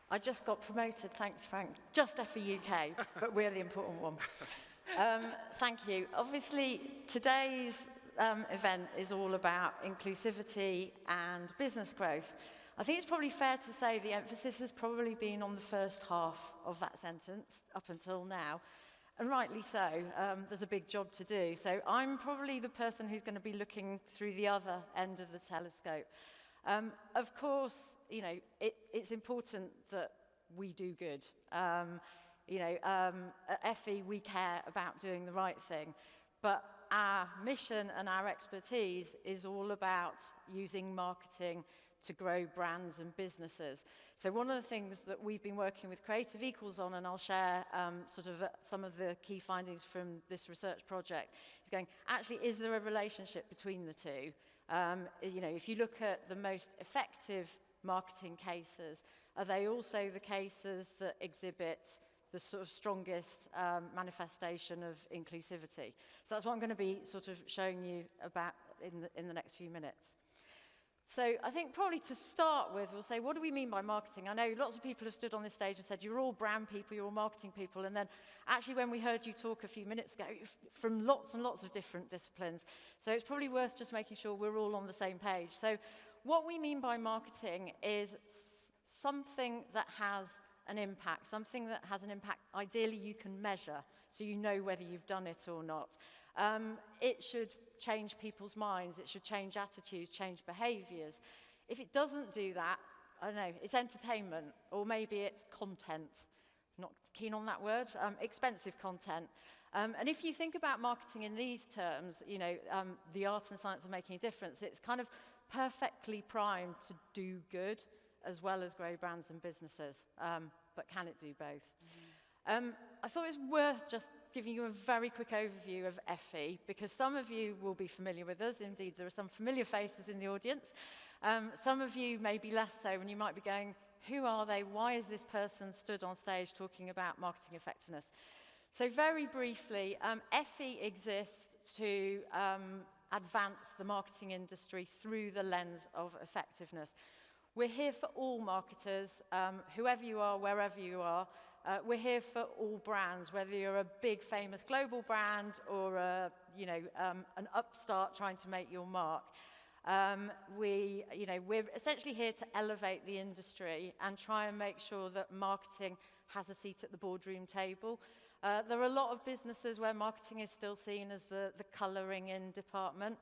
I just got promoted, thanks Frank. Just FE UK, but we're the important one. Thank you. Obviously, today's event is all about inclusivity and business growth. I think it's probably fair to say the emphasis has probably been on the first half of that sentence up until now, and rightly so. There's a big job to do. So I'm probably the person who's going to be looking through the other end of the telescope. Of course, you know, it's important that we do good. At FE, we care about doing the right thing, but our mission and our expertise is all about using marketing to grow brands and businesses. So one of the things that we've been working with Creative Equals on, and I'll share some of the key findings from this research project, is going, actually, is there a relationship between the two? If you look at the most effective marketing cases, are they also the cases that exhibit the sort of strongest manifestation of inclusivity? So that's what I'm going to be sort of showing you about in the next few minutes. So I think probably to start with, we'll say, what do we mean by marketing? I know lots of people have stood on this stage and said, you're all brand people, you're all marketing people. And then actually when we heard you talk a few minutes ago, from lots and lots of different disciplines. So it's probably worth just making sure we're all on the same page. So what we mean by marketing is something that has an impact, ideally you can measure, so you know whether you've done it or not. It should change people's minds, it should change attitudes, change behaviours. If it doesn't do that, I don't know, it's entertainment, or maybe it's content. Not keen on that word, expensive content. And if you think about marketing in these terms, the art and science of making a difference, it's kind of perfectly primed to do good as well as grow brands and businesses. But can it do both? I thought it was worth just giving you a very quick overview of FE, because some of you will be familiar with us. Indeed, there are some familiar faces in the audience. Some of you may be less so, and you might be going, who are they? Why is this person stood on stage talking about marketing effectiveness? So very briefly, FE exists to advance the marketing industry through the lens of effectiveness. We're here for all marketers, whoever you are, wherever you are. We're here for all brands, whether you're a big, famous global brand or an upstart trying to make your mark. We're essentially here to elevate the industry and try and make sure that marketing has a seat at the boardroom table. There are a lot of businesses where marketing is still seen as the colouring in department.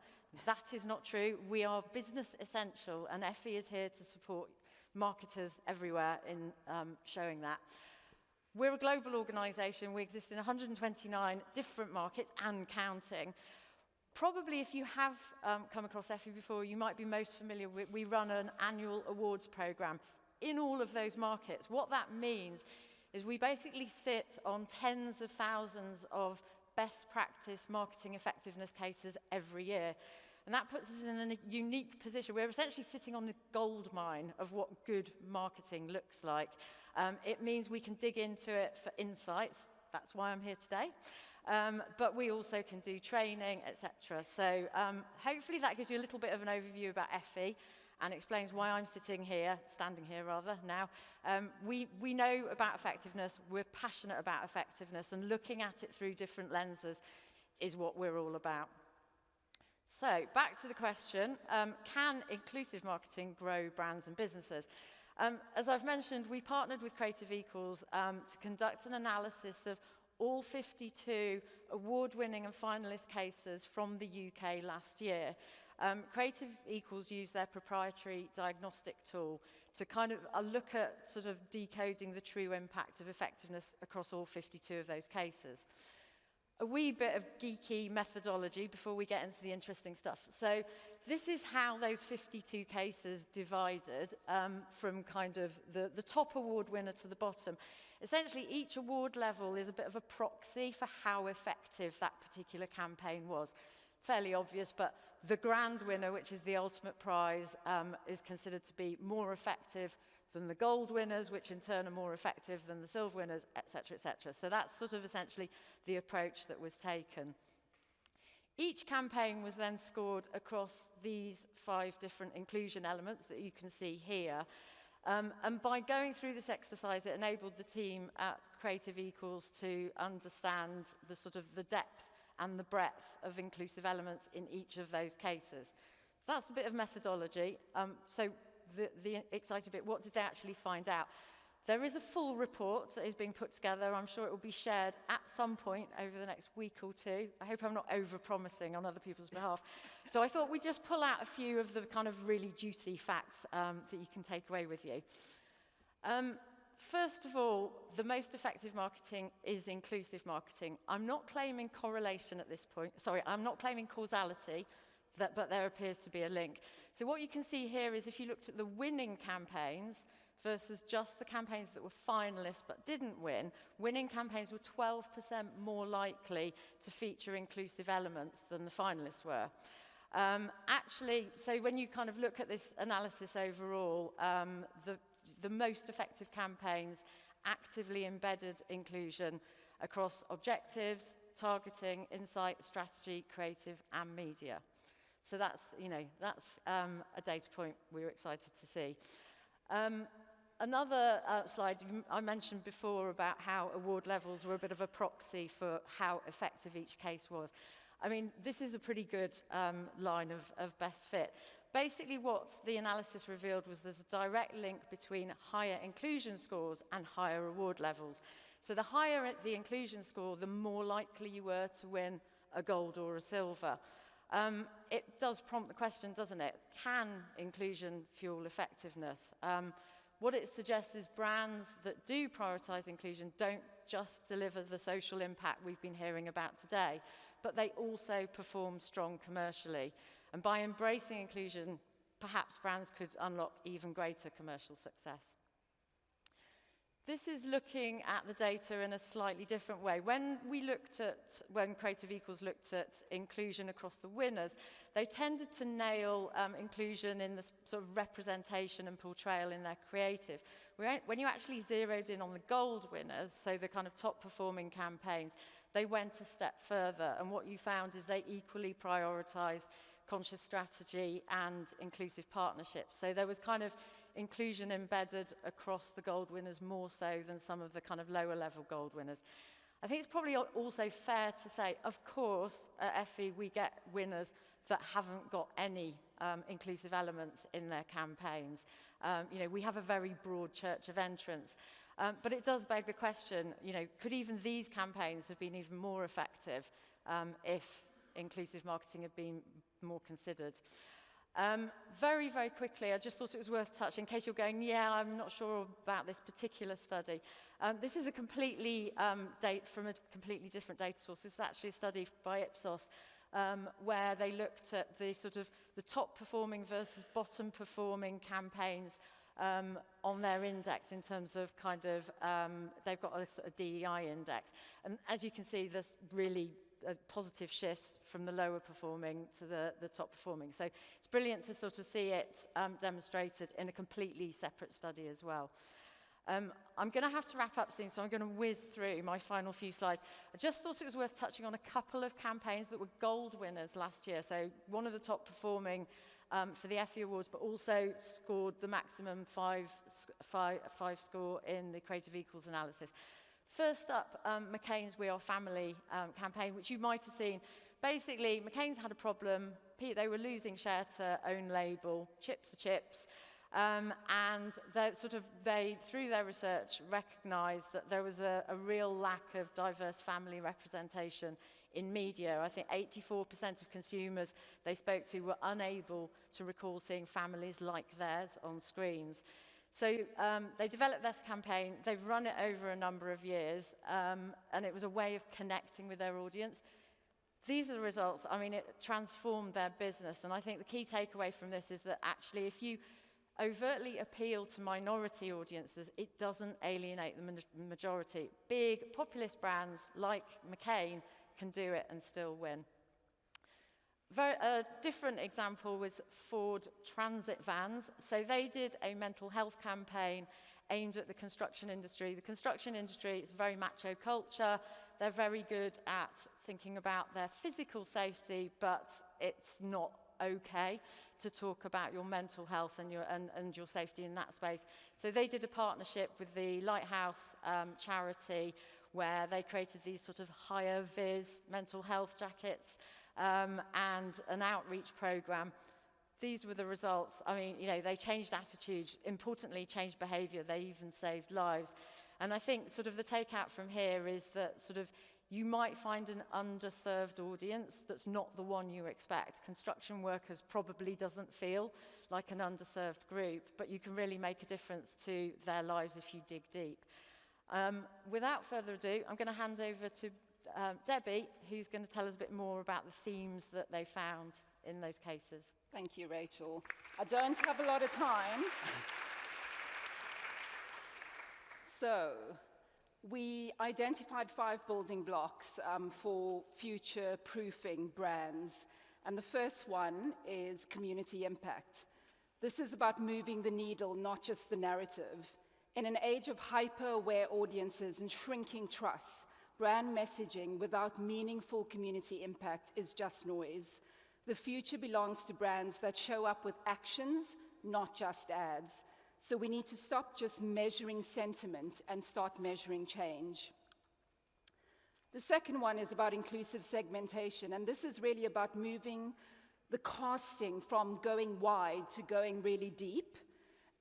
That is not true. We are business essential, and FE is here to support marketers everywhere in showing that. We're a global organisation. We exist in 129 different markets and counting. Probably if you have come across FE before, you might be most familiar with, we run an annual awards programme in all of those markets. What that means is we basically sit on tens of thousands of best practice marketing effectiveness cases every year. And that puts us in a unique position. We're essentially sitting on the gold mine of what good marketing looks like. It means we can dig into it for insights. That's why I'm here today. But we also can do training, etc. So hopefully that gives you a little bit of an overview about FE and explains why I'm standing here now. We know about effectiveness. We're passionate about effectiveness, and looking at it through different lenses is what we're all about. So back to the question, can inclusive marketing grow brands and businesses? As I've mentioned, we partnered with Creative Equals to conduct an analysis of all 52 award-winning and finalist cases from the UK last year. Creative Equals used their proprietary diagnostic tool to kind of look at sort of decoding the true impact of effectiveness across all 52 of those cases. A wee bit of geeky methodology before we get into the interesting stuff. So this is how those 52 cases divided from kind of the top award winner to the bottom. Essentially, each award level is a bit of a proxy for how effective that particular campaign was. Fairly obvious, but the grand winner, which is the ultimate prize, is considered to be more effective than the gold winners, which in turn are more effective than the silver winners, etc., etc. So that's sort of essentially the approach that was taken. Each campaign was then scored across these 5 different inclusion elements that you can see here. And by going through this exercise, it enabled the team at Creative Equals to understand the sort of the depth and the breadth of inclusive elements in each of those cases. That's a bit of methodology. So the exciting bit, what did they actually find out? There is a full report that is being put together. I'm sure it will be shared at some point over the next week or two. I hope I'm not over-promising on other people's behalf. So I thought we'd just pull out a few of the kind of really juicy facts that you can take away with you. First of all, the most effective marketing is inclusive marketing. I'm not claiming correlation at this point. Sorry, I'm not claiming causality, but there appears to be a link. So what you can see here is if you looked at the winning campaigns versus just the campaigns that were finalists but didn't win, winning campaigns were 12% more likely to feature inclusive elements than the finalists were. Actually, so when you kind of look at this analysis overall, the most effective campaigns actively embedded inclusion across objectives, targeting, insight, strategy, creative, and media. So that's, that's a data point we were excited to see. Another slide, I mentioned before about how award levels were a bit of a proxy for how effective each case was. I mean, this is a pretty good line of best fit. Basically, what the analysis revealed was there's a direct link between higher inclusion scores and higher award levels. So the higher the inclusion score, the more likely you were to win a gold or a silver. It does prompt the question, doesn't it? Can inclusion fuel effectiveness? What it suggests is brands that do prioritize inclusion don't just deliver the social impact we've been hearing about today, but they also perform strong commercially. And by embracing inclusion, perhaps brands could unlock even greater commercial success. This is looking at the data in a slightly different way. When Creative Equals looked at inclusion across the winners, they tended to nail inclusion in the sort of representation and portrayal in their creative. When you actually zeroed in on the gold winners, so the kind of top performing campaigns, they went a step further. And what you found is they equally prioritized conscious strategy and inclusive partnerships. So there was kind of inclusion embedded across the gold winners more so than some of the kind of lower level gold winners. I think it's probably also fair to say, of course, at FE we get winners that haven't got any inclusive elements in their campaigns. We have a very broad church of entrants. But it does beg the question, could even these campaigns have been even more effective if inclusive marketing had been more considered? Very, very quickly, I just thought it was worth touching, in case you're going, yeah, I'm not sure about this particular study. This is from a completely different data source. This is actually a study by Ipsos, where they looked at the sort of the top performing versus bottom performing campaigns on their index in terms of they've got a sort of DEI index. And as you can see, there's really positive shifts from the lower performing to the top performing. So it's brilliant to sort of see it demonstrated in a completely separate study as well. I'm going to have to wrap up soon, so I'm going to whiz through my final few slides. I just thought it was worth touching on a couple of campaigns that were gold winners last year. So one of the top performing for the FE Awards, but also scored the maximum five score in the Creative Equals analysis. First up, McCain's We Are Family campaign, which you might have seen. Basically, McCain's had a problem. They were losing share to own label, chips are chips. And they, through their research, recognised that there was a real lack of diverse family representation in media. I think 84% of consumers they spoke to were unable to recall seeing families like theirs on screens. So they developed this campaign, they've run it over a number of years, and it was a way of connecting with their audience. These are the results. I mean, it transformed their business, and I think the key takeaway from this is that actually if you overtly appeal to minority audiences, it doesn't alienate the majority. Big populist brands like McCain can do it and still win. A different example was Ford Transit vans. So they did a mental health campaign aimed at the construction industry. The construction industry is very macho culture. They're very good at thinking about their physical safety, but it's not okay to talk about your mental health and your safety in that space. So they did a partnership with the Lighthouse charity, where they created these sort of higher vis mental health jackets and an outreach program. These were the results. I mean, you know, they changed attitudes, importantly changed behavior, they even saved lives. And I think sort of the takeout from here is that sort of you might find an underserved audience that's not the one you expect. Construction workers probably doesn't feel like an underserved group, but you can really make a difference to their lives if you dig deep. Without further ado, I'm going to hand over to Debbie, who's going to tell us a bit more about the themes that they found in those cases. Thank you, Rachel. I don't have a lot of time. So, we identified 5 building blocks for future-proofing brands. And the first one is community impact. This is about moving the needle, not just the narrative. In an age of hyper-aware audiences and shrinking trusts, brand messaging without meaningful community impact is just noise. The future belongs to brands that show up with actions, not just ads. So we need to stop just measuring sentiment and start measuring change. The second one is about inclusive segmentation, and this is really about moving the casting from going wide to going really deep.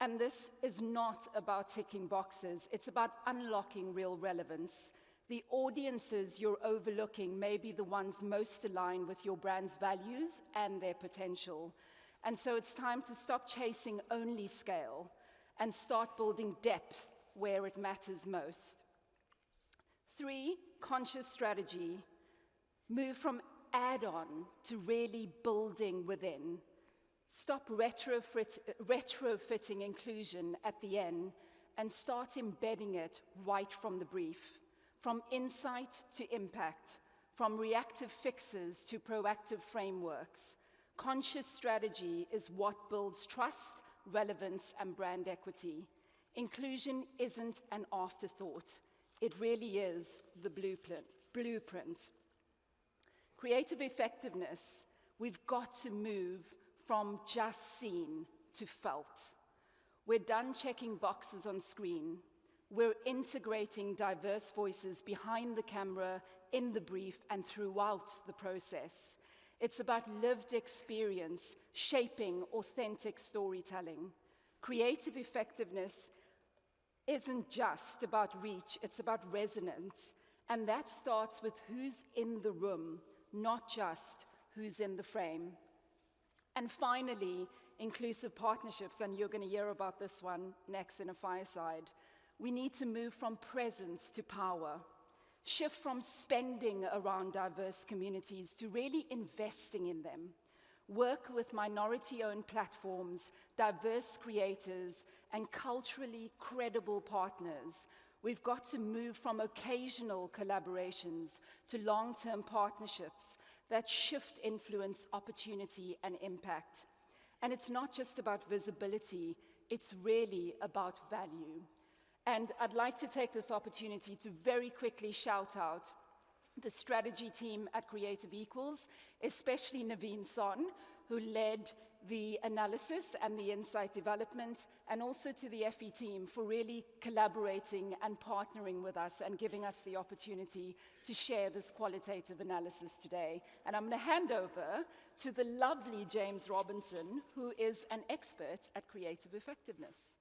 And this is not about ticking boxes, it's about unlocking real relevance. The audiences you're overlooking may be the ones most aligned with your brand's values and their potential. And so it's time to stop chasing only scale and start building depth where it matters most. 3, conscious strategy. Move from add-on to really building within. Stop retrofitting inclusion at the end and start embedding it right from the brief. From insight to impact, from reactive fixes to proactive frameworks. Conscious strategy is what builds trust, relevance, and brand equity. Inclusion isn't an afterthought. It really is the blueprint. Creative effectiveness, we've got to move from just seen to felt. We're done checking boxes on screen. We're integrating diverse voices behind the camera, in the brief, and throughout the process. It's about lived experience, shaping authentic storytelling. Creative effectiveness isn't just about reach, it's about resonance. And that starts with who's in the room, not just who's in the frame. And finally, inclusive partnerships, and you're going to hear about this one next in a fireside. We need to move from presence to power, shift from spending around diverse communities to really investing in them, work with minority-owned platforms, diverse creators, and culturally credible partners. We've got to move from occasional collaborations to long-term partnerships that shift influence, opportunity, and impact. And it's not just about visibility, it's really about value. And I'd like to take this opportunity to very quickly shout out the strategy team at Creative Equals, especially Naveen Son, who led the analysis and the insight development, and also to the FE team for really collaborating and partnering with us and giving us the opportunity to share this qualitative analysis today. And I'm going to hand over to the lovely James Robinson, who is an expert at creative effectiveness.